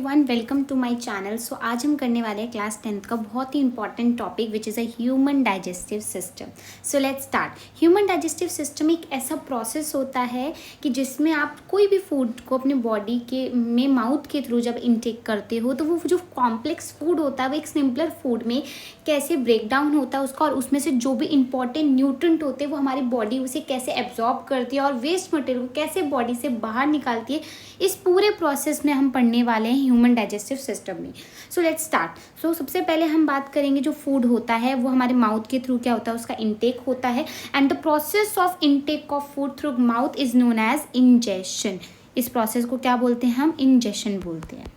Everyone, welcome to my channel. So आज हम करने वाले हैं क्लास 10th का बहुत ही important topic which is a human digestive system. So let's start. Human digestive system एक ऐसा प्रोसेस होता है कि जिसमें आप कोई भी फूड को अपने बॉडी के में माउथ के थ्रू जब इनटेक करते हो तो वो जो कॉम्प्लेक्स फूड होता है वो एक सिंपलर फूड में कैसे ब्रेक डाउन होता है उसका, और उसमें से जो भी इंपॉर्टेंट न्यूट्रिएंट होते हैं वो हमारी बॉडी उसे कैसे एब्जॉर्ब करती है और वेस्ट मटेरियल को कैसे बॉडी से बाहर निकालती है, इस पूरे प्रोसेस में हम पढ़ने वाले हैं ह्यूमन डाइजेस्टिव सिस्टम में। सो लेट्स स्टार्ट। सो सबसे पहले हम बात करेंगे जो फूड होता है वो हमारे माउथ के थ्रू क्या होता है, उसका इनटेक होता है। And the process of intake of food through mouth is known as ingestion. इस प्रोसेस को क्या बोलते हैं, हम इंजेशन बोलते हैं।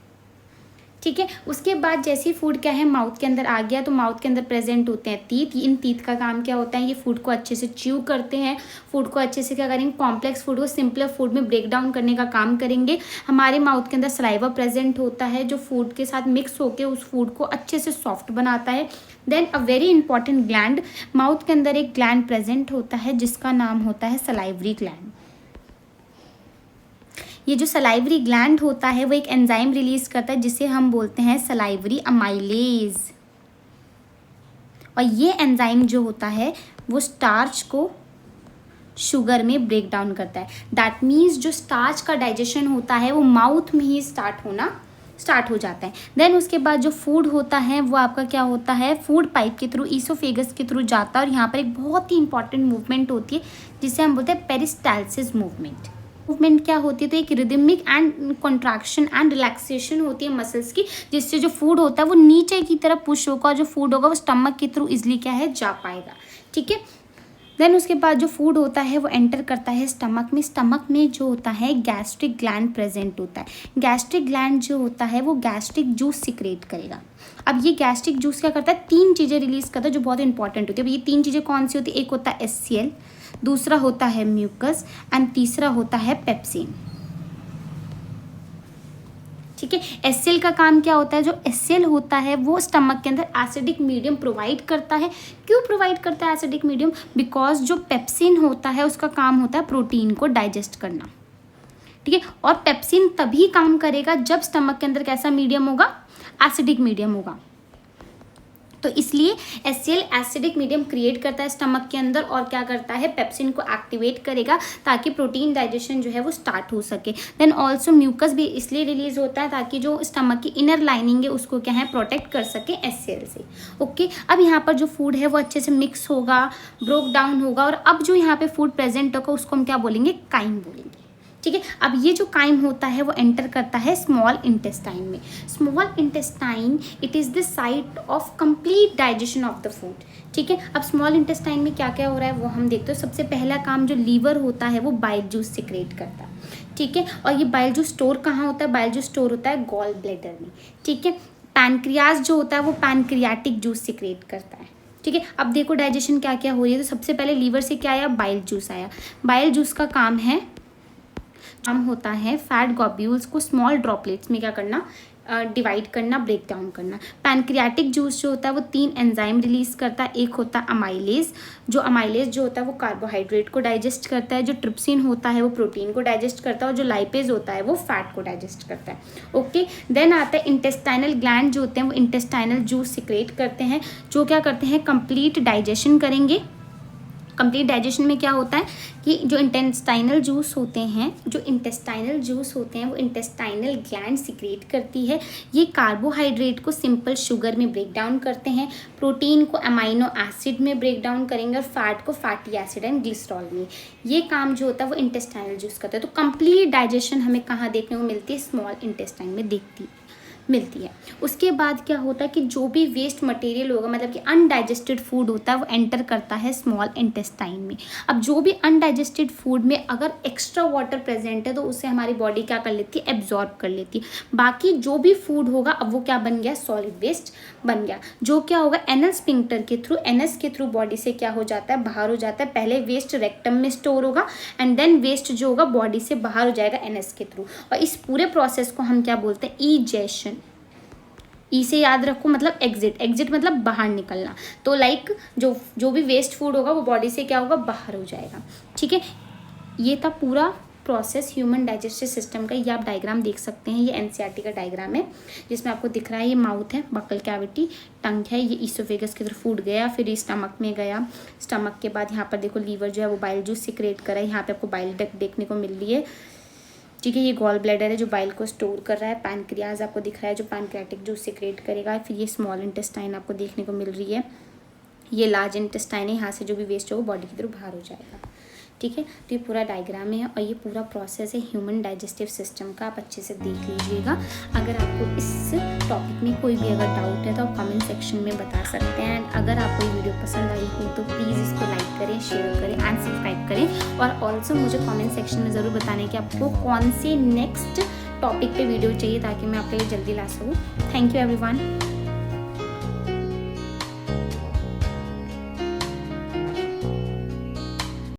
ठीक है, उसके बाद जैसे ही फूड क्या है माउथ के अंदर आ गया तो माउथ के अंदर प्रेजेंट होते हैं टीथ। इन टीथ का काम क्या होता है, ये फूड को अच्छे से च्यू करते हैं, फूड को अच्छे से क्या करेंगे, कॉम्प्लेक्स फूड को सिंपलर फूड में ब्रेक डाउन करने का काम करेंगे। हमारे माउथ के अंदर सलाइवा प्रेजेंट होता है जो फूड के साथ मिक्स होकर उस फूड को अच्छे से सॉफ्ट बनाता है। Then a very important gland, mouth के अंदर एक ग्लैंड प्रेजेंट होता है जिसका नाम होता है सलाइवरी ग्लैंड। ये जो सलाइवरी ग्लैंड होता है वो एक एंजाइम रिलीज करता है जिसे हम बोलते हैं सलाइवरी अमाइलेज। और ये एंजाइम जो होता है वो स्टार्च को शुगर में ब्रेक डाउन करता है। दैट मीन्स जो स्टार्च का डाइजेशन होता है वो माउथ में ही स्टार्ट हो जाता है। देन उसके बाद जो फूड होता है वो आपका क्या होता है, फूड पाइप के थ्रू, ईसोफेगस के थ्रू जाता है। और यहाँ पर एक बहुत ही इंपॉर्टेंट मूवमेंट होती है जिसे हम बोलते हैं पेरिस्टाल्सिस मूवमेंट। मूवमेंट क्या होती है, तो एक rhythmic and contraction and relaxation होती है मसल्स की, जिससे जो फूड होता है वो नीचे की तरफ पुश होगा और जो फूड होगा वो स्टमक के थ्रू इजिली क्या है, जा पाएगा। ठीक है, देन उसके बाद जो फूड होता है वो एंटर करता है स्टमक में। स्टमक में जो होता है गैस्ट्रिक ग्लैंड प्रेजेंट होता है। गैस्ट्रिक ग्लैंड जो होता है वो गैस्ट्रिक जूस सिक्रेट करेगा। अब ये गैस्ट्रिक जूस क्या करता है, तीन चीज़ें रिलीज करता है जो बहुत इंपॉर्टेंट होती है। अब ये तीन चीज़ें कौन सी होती है, एक होता है HCl, दूसरा होता है म्यूकस एंड तीसरा होता है पेप्सिन। ठीक है, HCl का काम क्या होता है, जो HCl होता है वो स्टमक के अंदर एसिडिक मीडियम प्रोवाइड करता है। क्यों प्रोवाइड करता है एसिडिक मीडियम, बिकॉज जो पेप्सिन होता है उसका काम होता है प्रोटीन को डाइजेस्ट करना। ठीक है, और पेप्सिन तभी काम करेगा जब स्टमक के अंदर कैसा मीडियम होगा, एसिडिक मीडियम होगा। तो इसलिए HCl एसिडिक मीडियम क्रिएट करता है स्टमक के अंदर और क्या करता है, पेप्सिन को एक्टिवेट करेगा ताकि प्रोटीन डाइजेशन जो है वो स्टार्ट हो सके। देन ऑल्सो म्यूकस भी इसलिए रिलीज होता है ताकि जो स्टमक की इनर लाइनिंग है उसको क्या है, प्रोटेक्ट कर सके HCl से। ओके, अब यहाँ पर जो फूड है वो अच्छे से मिक्स होगा, ब्रोक डाउन होगा, और अब जो यहाँ पे फूड प्रेजेंट होगा उसको हम क्या बोलेंगे, काइम बोलेंगे। ठीक है, अब ये जो काइम होता है वो एंटर करता है स्मॉल इंटेस्टाइन में। Small intestine it is the site of complete digestion of the food. ठीक है, अब स्मॉल इंटेस्टाइन में क्या क्या हो रहा है वो हम देखते हो। सबसे पहला काम जो लीवर होता है वो बाइल जूस सिक्रेट करता है। ठीक है, और ये बाइल जूस स्टोर कहाँ होता है, बाइल जूस स्टोर होता है गॉल ब्लैडर में। ठीक है, पैनक्रियाज जो होता है वो पैनक्रियाटिक जूस सिक्रेट करता है। ठीक है, अब देखो डाइजेशन क्या क्या हो रही है। तो सबसे पहले लीवर से क्या आया, बाइल जूस आया। बाइल जूस का काम होता है फैट ग्लोब्यूल्स को स्मॉल ड्रॉपलेट्स में क्या करना, डिवाइड करना, ब्रेक डाउन करना। पैनक्रियाटिक जूस जो होता है वो 3 एंजाइम रिलीज करता है। एक होता है अमाइलेज, जो अमाइलेज जो होता है वो कार्बोहाइड्रेट को डाइजेस्ट करता है। जो ट्रिप्सिन होता है वो प्रोटीन को डाइजेस्ट करता है, और जो लाइपेज होता है वो फैट को डाइजेस्ट करता है। ओके, देन आता है इंटेस्टाइनल ग्लैंड जो होते हैं वो इंटेस्टाइनल जूस सिक्रेट करते हैं, जो क्या करते हैं, कंप्लीट डाइजेशन करेंगे। कंप्लीट डाइजेशन में क्या होता है कि जो इंटेस्टाइनल जूस होते हैं वो इंटेस्टाइनल ग्लैंड सिक्रेट करती है। ये कार्बोहाइड्रेट को सिंपल शुगर में ब्रेक डाउन करते हैं, प्रोटीन को अमाइनो एसिड में ब्रेक डाउन करेंगे, और फैट को फैटी एसिड एंड ग्लिसरॉल में। ये काम जो होता है वो इंटेस्टाइनल जूस करता है। तो कंप्लीट डाइजेशन हमें कहाँ देखने को मिलती है, स्मॉल इंटेस्टाइन में मिलती है। उसके बाद क्या होता है कि जो भी वेस्ट मटेरियल होगा, मतलब कि अनडाइजेस्टेड फूड होता है वो एंटर करता है स्मॉल इंटेस्टाइन में। अब जो भी अनडाइजेस्टेड फूड में अगर एक्स्ट्रा वाटर प्रेजेंट है तो उसे हमारी बॉडी क्या कर लेती है, एब्जॉर्ब कर लेती है। बाकी जो भी फूड होगा अब वो क्या बन गया, सॉलिड वेस्ट बन गया, जो क्या होगा, एनल स्फिंक्टर के थ्रू, एनएस के थ्रू बॉडी से क्या हो जाता है, बाहर हो जाता है। पहले वेस्ट रेक्टम में स्टोर होगा एंड देन वेस्ट जो होगा बॉडी से बाहर हो जाएगा एनएस के थ्रू, और इस पूरे प्रोसेस को हम क्या बोलते हैं, ईजेशन। ई से याद रखो, मतलब एग्जिट मतलब बाहर निकलना। तो लाइक जो भी वेस्ट फूड होगा वो बॉडी से क्या होगा, बाहर हो जाएगा। ठीक है, ये था पूरा प्रोसेस ह्यूमन डाइजेस्टिव सिस्टम का। ये आप डायग्राम देख सकते हैं, ये एनसीईआरटी का डायग्राम है जिसमें आपको दिख रहा है ये माउथ है, बकल कैविटी, टंग है, ये ईसोफेगस की तरफ फूड गया, फिर ये स्टमक में गया। स्टमक के बाद यहाँ पर देखो लीवर जो है वो बाइल जूस सिक्रेट कर रहा है, यहाँ पे आपको बाइल डक्ट देखने को मिल रही है, ठीक है। ये गॉल ब्लैडर है जो बाइल को स्टोर कर रहा है। पैनक्रियाज आपको दिख रहा है जो पैनक्रियाटिक जूस सिक्रेट करेगा। फिर ये स्मॉल इंटेस्टाइन आपको देखने को मिल रही है, ये लार्ज इंटेस्टाइन है, यहाँ से जो भी वेस्ट हो वो बॉडी की तरफ बाहर हो जाएगा, ठीक है। तो ये पूरा डायग्राम है और ये पूरा प्रोसेस है ह्यूमन डाइजेस्टिव सिस्टम का, आप अच्छे से देख लीजिएगा। अगर आपको इस टॉपिक में कोई भी अगर डाउट है तो आप कमेंट सेक्शन में बता सकते हैं। एंड अगर आपको ये वीडियो पसंद आई हो तो प्लीज़ इसको लाइक करें, शेयर करें एंड सब्सक्राइब करें। और ऑल्सो मुझे कमेंट सेक्शन में ज़रूर बताना कि आपको कौन से नेक्स्ट टॉपिक पे वीडियो चाहिए ताकि मैं आपके लिए जल्दी ला सकूँ। Thank you everyone.